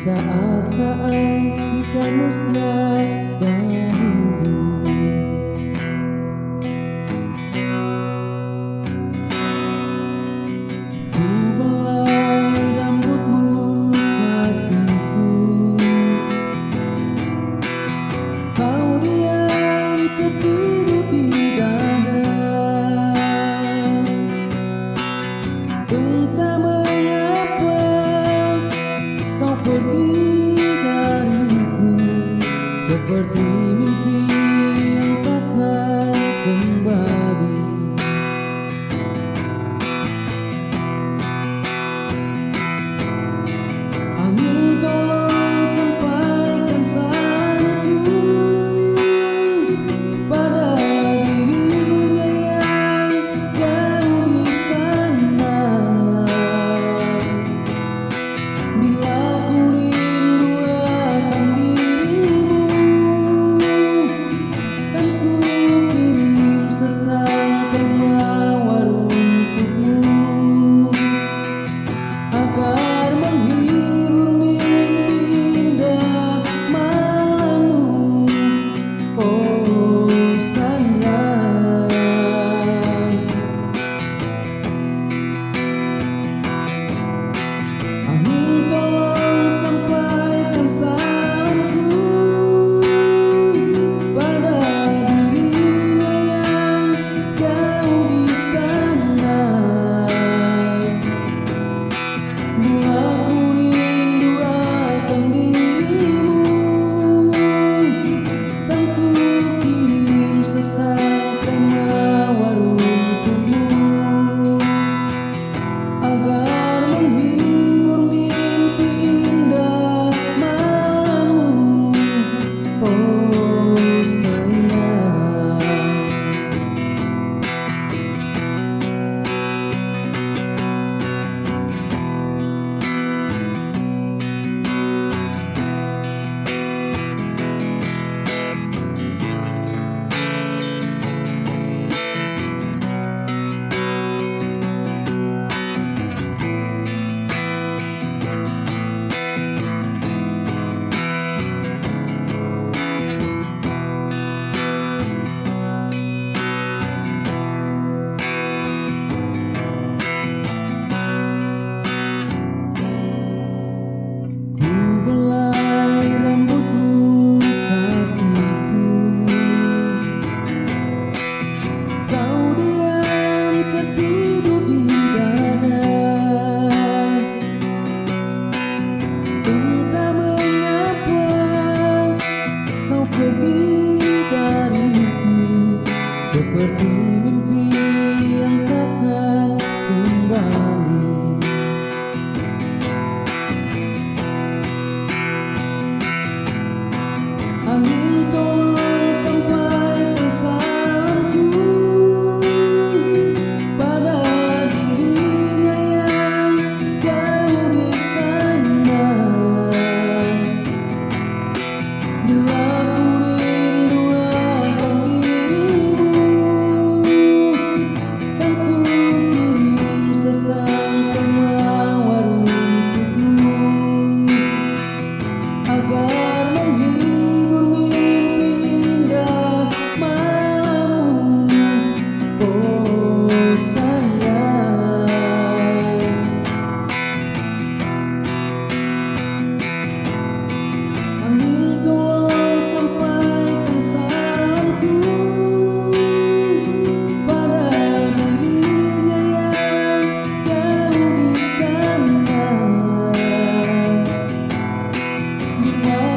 saat-saat kita mesra dahulu. Ku belai rambutmu kasihku, kau diam tertidur di dada. Entah mengapa kau pergi dariku, seperti mimpi yang takkan kembali. Angin tolong sampaikan salamku pada dirinya yang jauh di sana. Bila ku rindu akan dirimu, kan ku kirim setangkai mawar untukmu, agar menghibur mimpi indah malammu. Oh sayang, angin tolong sampaikan salamku pada dirinya yang jauh di sana. Bila ku rindu akan dirimu, kan ku kirim setangkai mawar untukmu, agar menghibur mimpi indah malammu. Oh sayang, ku belai rambutmu kasihku, kau diam tertidur di dada. Entah mengapa kau pergi dariku, seperti mimpi yang takkan kembali. Angin tolong sampaikan salamku pada dirinya yang jauh di sana. Bila ku rindu akan dirimu, kan ku kirim setangkai mawar untukmu, agar menghibur mimpi indah malammu. Oh sayang, angin tolong sampaikan salamku pada dirinya yang jauh di sana. Bila